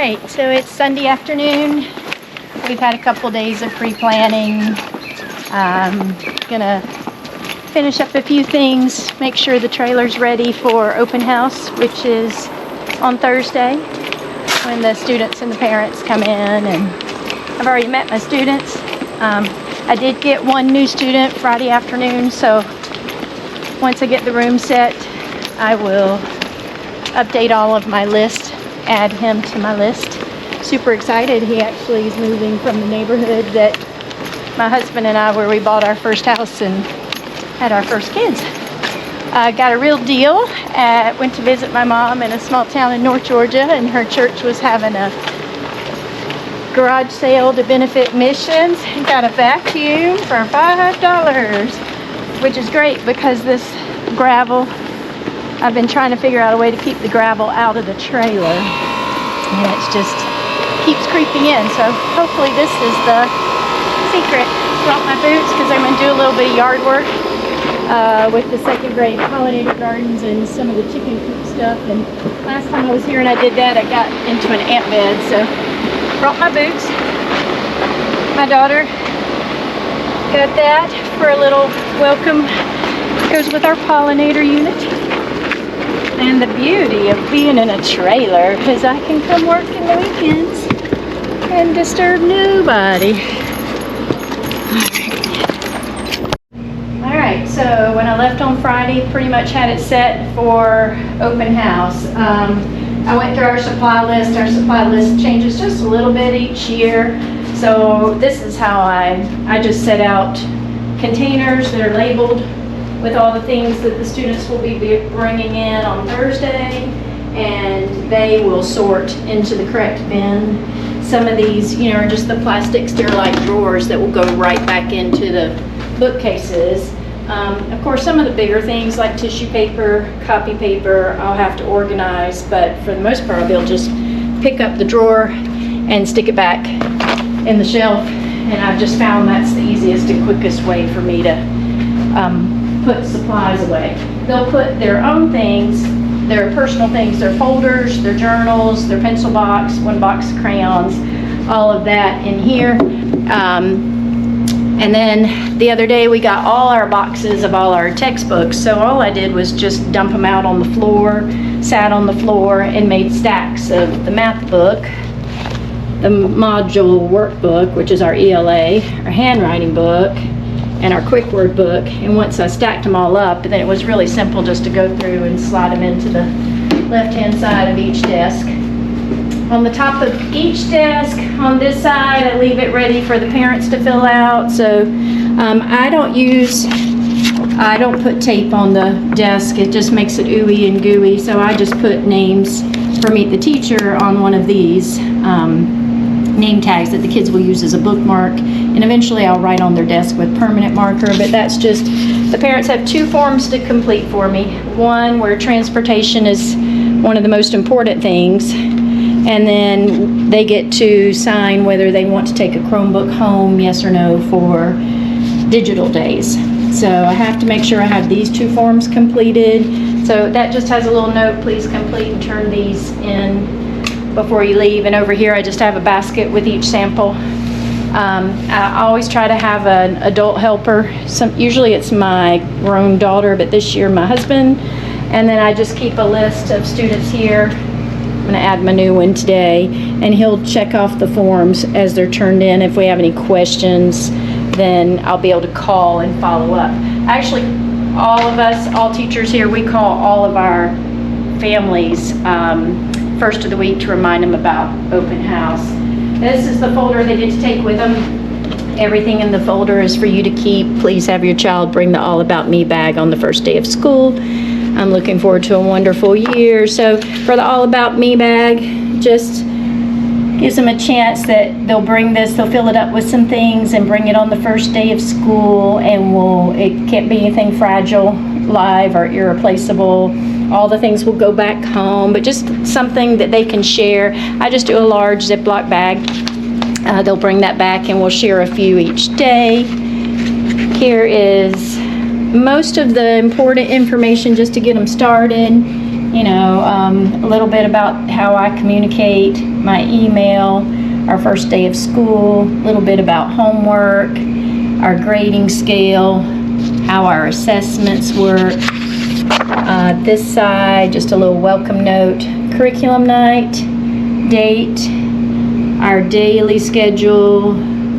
right, so it's Sunday afternoon. We've had a couple days of pre-planning. Gonna finish up a few things, make sure the trailer's ready for open house, which is on Thursday when the students and the parents come in, and I've already met my students. I did get one new student Friday afternoon, so once I get the room set, I will update all of my list, add him to my list. Super excited. He actually is moving from the neighborhood that my husband and I, where we bought our first house and had our first kids. Got a real deal. Went to visit my mom in a small town in North Georgia, and her church was having a garage sale to benefit missions. Got a vacuum for $5, which is great because this gravel, I've been trying to figure out a way to keep the gravel out of the trailer, and it just keeps creeping in. So hopefully this is the secret. Brought my boots because I'm going to do a little bit of yard work with the second grade pollinator gardens and some of the chicken coop stuff. And last time I was here and I did that, I got into an ant bed. So brought my boots. My daughter got that for a little welcome. Goes with our pollinator unit. And the beauty of being in a trailer is I can come work in the weekends and disturb nobody. Alright, so when I left on Friday, pretty much had it set for open house. I went through our supply list. Our supply list changes just a little bit each year. So this is how I just set out containers that are labeled with all the things that the students will be bringing in on Thursday, and they will sort into the correct bin. Some of these, are just the plastic sterilite drawers that will go right back into the bookcases. Of course, some of the bigger things like tissue paper, copy paper, I'll have to organize, but for the most part, I'll be able to just pick up the drawer and stick it back in the shelf, and I've just found that's the easiest and quickest way for me to put supplies away. They'll put their own things, their personal things, their folders, their journals, their pencil box, one box of crayons, all of that in here. And then the other day we got all our boxes of all our textbooks, so all I did was just dump them out on the floor, sat on the floor and made stacks of the math book, the module workbook, which is our ELA, our handwriting book, and our quick word book. And once I stacked them all up, then it was really simple just to go through and slide them into the left-hand side of each desk. On the top of each desk, on this side, I leave it ready for the parents to fill out. So I don't put tape on the desk. It just makes it ooey and gooey. So I just put names for Meet the Teacher on one of these name tags that the kids will use as a bookmark, and eventually I'll write on their desk with permanent marker. But that's just, the parents have two forms to complete for me. One where transportation is one of the most important things, and then they get to sign whether they want to take a Chromebook home, yes or no, for digital days. So I have to make sure I have these two forms completed. So that just has a little note, please complete and turn these in before you leave. And over here I just have a basket with each sample. I always try to have an adult helper. Usually it's my grown daughter, but this year my husband. And then I just keep a list of students here. I'm going to add my new one today, and he'll check off the forms as they're turned in. If we have any questions, then I'll be able to call and follow up. Actually, all of us, all teachers here, we call all of our families first of the week to remind them about open house. This is the folder they get to take with them. Everything in the folder is for you to keep. Please have your child bring the All About Me bag on the first day of school. I'm looking forward to a wonderful year. So for the All About Me bag, just gives them a chance that they'll bring this, they'll fill it up with some things and bring it on the first day of school, and it can't be anything fragile, live, or irreplaceable. All the things will go back home, but just something that they can share. I just do a large Ziploc bag. They'll bring that back and we'll share a few each day. Here is most of the important information just to get them started. a little bit about how I communicate, my email, our first day of school, a little bit about homework, our grading scale, how our assessments work. This side, just a little welcome note, curriculum night, date, our daily schedule,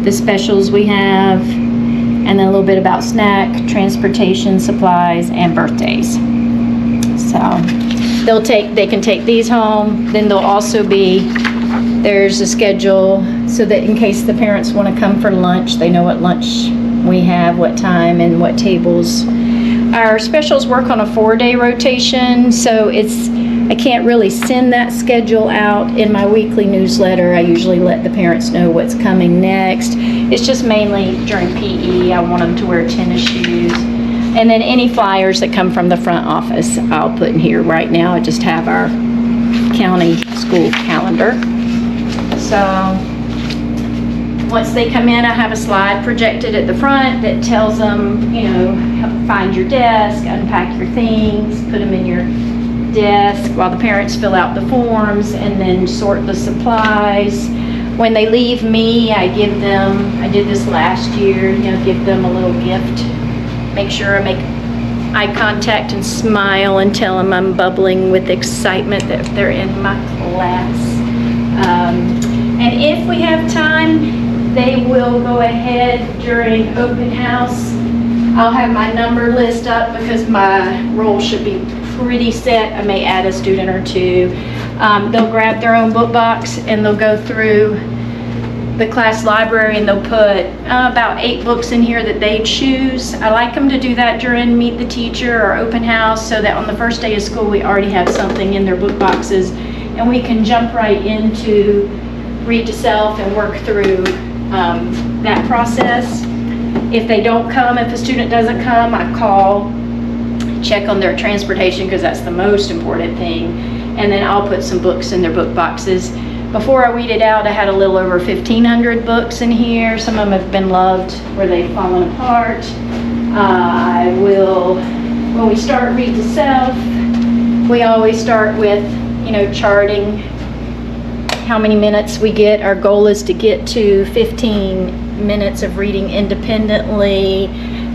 the specials we have, and then a little bit about snack, transportation, supplies, and birthdays. So they can take these home. Then there'll also be, there's a schedule so that in case the parents want to come for lunch, they know what lunch we have, what time, and what tables. Our specials work on a 4-day rotation, so I can't really send that schedule out in my weekly newsletter. I usually let the parents know what's coming next. It's just mainly during PE. I want them to wear tennis shoes. And then any flyers that come from the front office, I'll put in here. Right now, I just have our county school calendar. So once they come in, I have a slide projected at the front that tells them, find your desk, unpack your things, put them in your desk while the parents fill out the forms, and then sort the supplies. When they leave me, I did this last year, give them a little gift. Make sure I make eye contact and smile and tell them I'm bubbling with excitement that they're in my class. And if we have time, they will go ahead during open house. I'll have my number list up because my roll should be pretty set. I may add a student or two. They'll grab their own book box and they'll go through the class library and they'll put about 8 books in here that they choose. I like them to do that during Meet the Teacher or open house so that on the first day of school we already have something in their book boxes and we can jump right into read to self and work through that process. If they don't come, if a student doesn't come, I call, check on their transportation because that's the most important thing, and then I'll put some books in their book boxes. Before I weeded out, I had a little over 1,500 books in here. Some of them have been loved where they've fallen apart. When we start read to self, we always start with, charting how many minutes we get. Our goal is to get to 15 minutes of reading independently,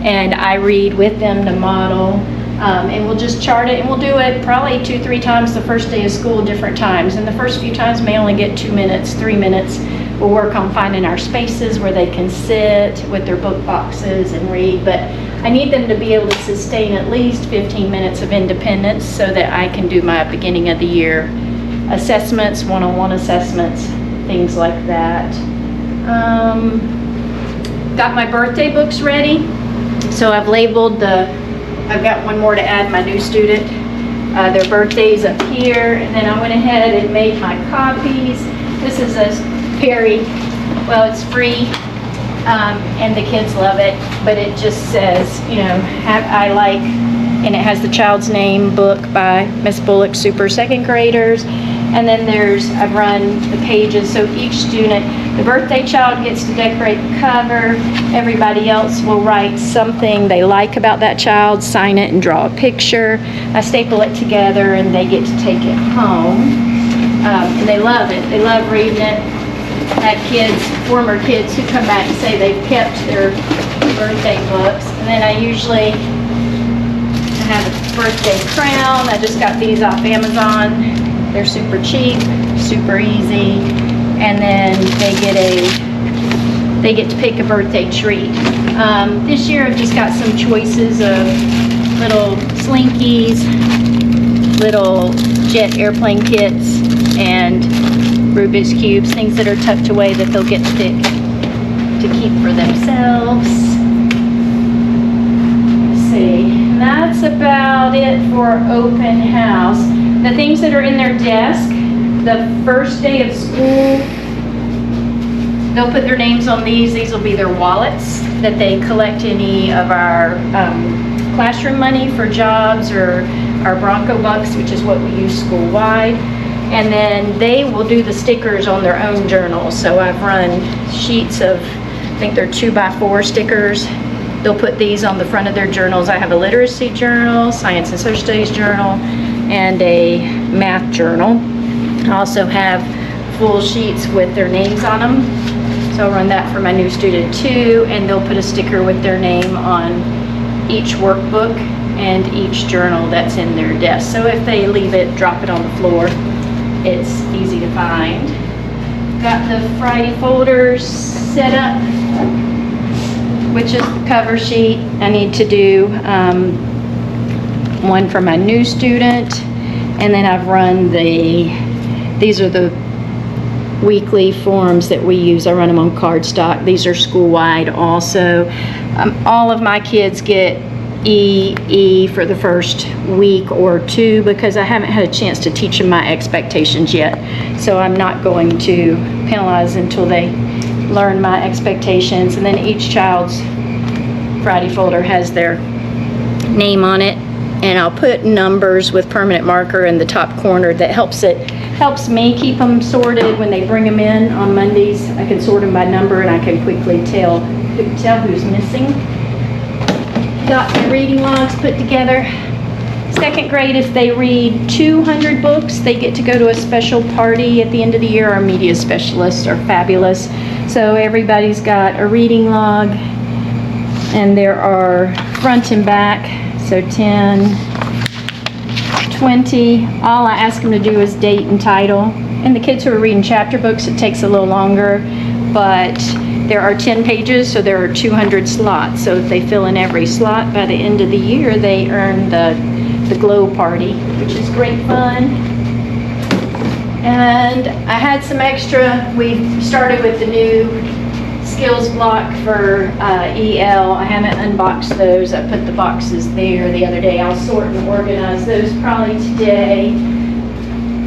and I read with them to model. And we'll just chart it, and we'll do it probably 2-3 times the first day of school, different times. And the first few times may only get 2 minutes, 3 minutes. We'll work on finding our spaces where they can sit with their book boxes and read. But I need them to be able to sustain at least 15 minutes of independence so that I can do my beginning of the year assessments, one-on-one assessments, things like that. Got my birthday books ready. So I've labeled I've got one more to add, my new student. Their birthdays up here, and then I went ahead and made my copies. This is a it's free, and the kids love it, but it just says, and it has the child's name, book by Miss Bullock, super second graders. And then I've run the pages, so each student, the birthday child gets to decorate the cover. Everybody else will write something they like about that child, sign it, and draw a picture. I staple it together, and they get to take it home. And they love it. They love reading it. I had former kids who come back and say they've kept their birthday books. And then I have a birthday crown. I just got these off Amazon. They're super cheap, super easy, and then they get to pick a birthday treat. This year I've just got some choices of little slinkies, little jet airplane kits, and Rubik's Cubes, things that are tucked away that they'll get to pick to keep for themselves. Let's see, that's about it for open house. The things that are in their desk, the first day of school, they'll put their names on these. These will be their wallets that they collect any of our classroom money for jobs or our Bronco Bucks, which is what we use school-wide. And then they will do the stickers on their own journals. So I've run sheets of, I think they're 2x4 stickers. They'll put these on the front of their journals. I have a literacy journal, science and social studies journal, and a math journal. I also have full sheets with their names on them. So I'll run that for my new student too, and they'll put a sticker with their name on each workbook and each journal that's in their desk. So if they leave it, drop it on the floor, it's easy to find. Got the Friday folders set up, which is the cover sheet. I need to do one for my new student, and then I've run these are the weekly forms that we use. I run them on cardstock. These are school-wide also. All of my kids get E for the first week or two because I haven't had a chance to teach them my expectations yet. So I'm not going to penalize until they learn my expectations. And then each child's Friday folder has their name on it. And I'll put numbers with permanent marker in the top corner. That helps me keep them sorted when they bring them in on Mondays. I can sort them by number and I can quickly tell who's missing. Got my reading logs put together. Second grade, if they read 200 books, they get to go to a special party at the end of the year. Our media specialists are fabulous. So everybody's got a reading log, and there are front and back, so 10, 20. All I ask them to do is date and title. And the kids who are reading chapter books, it takes a little longer, but there are 10 pages, so there are 200 slots. So if they fill in every slot, by the end of the year, they earn the glow party, which is great fun. And I had some extra. We started with the new skills block for EL. I haven't unboxed those. I put the boxes there the other day. I'll sort and organize those probably today.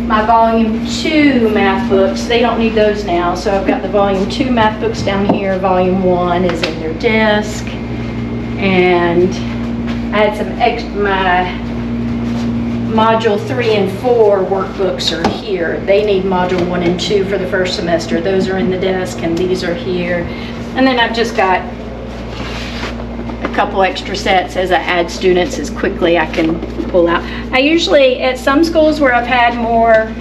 My volume 2 math books, they don't need those now, so I've got the volume 2 math books down here. Volume 1 is in their desk. And I had some extra, my module 3 and 4 workbooks are here. They need module 1 and 2 for the first semester. Those are in the desk, and these are here. And then I've just got a couple extra sets as I add students as quickly I can pull out. I usually, at some schools where I've had more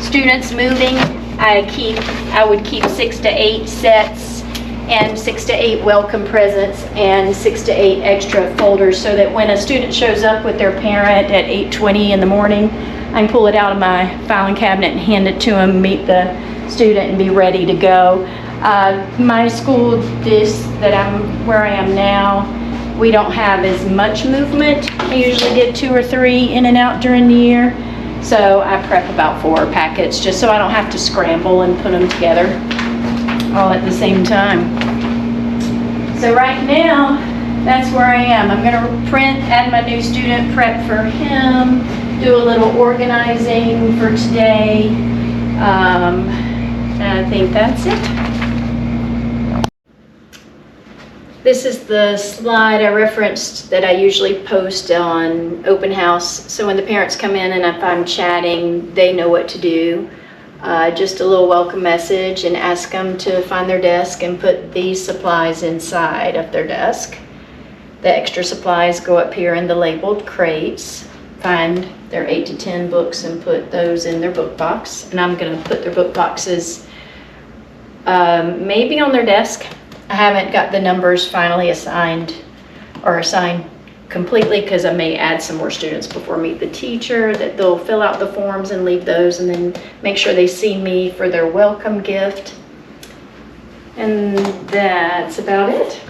students moving, I would keep 6 to 8 sets and 6 to 8 welcome presents and 6 to 8 extra folders, so that when a student shows up with their parent at 8:20 in the morning, I can pull it out of my filing cabinet and hand it to them, meet the student, and be ready to go. My school, where I am now, we don't have as much movement. I usually get 2 or 3 in and out during the year. So I prep about 4 packets just so I don't have to scramble and put them together all at the same time. So right now, that's where I am. I'm gonna add my new student, prep for him, do a little organizing for today. And I think that's it. This is the slide I referenced that I usually post on open house. So when the parents come in and if I'm chatting, they know what to do. Just a little welcome message and ask them to find their desk and put these supplies inside of their desk. The extra supplies go up here in the labeled crates. Find their 8 to 10 books and put those in their book box. And I'm gonna put their book boxes maybe on their desk. I haven't got the numbers finally assigned completely because I may add some more students before I meet the teacher, that they'll fill out the forms and leave those, and then make sure they see me for their welcome gift. And that's about it.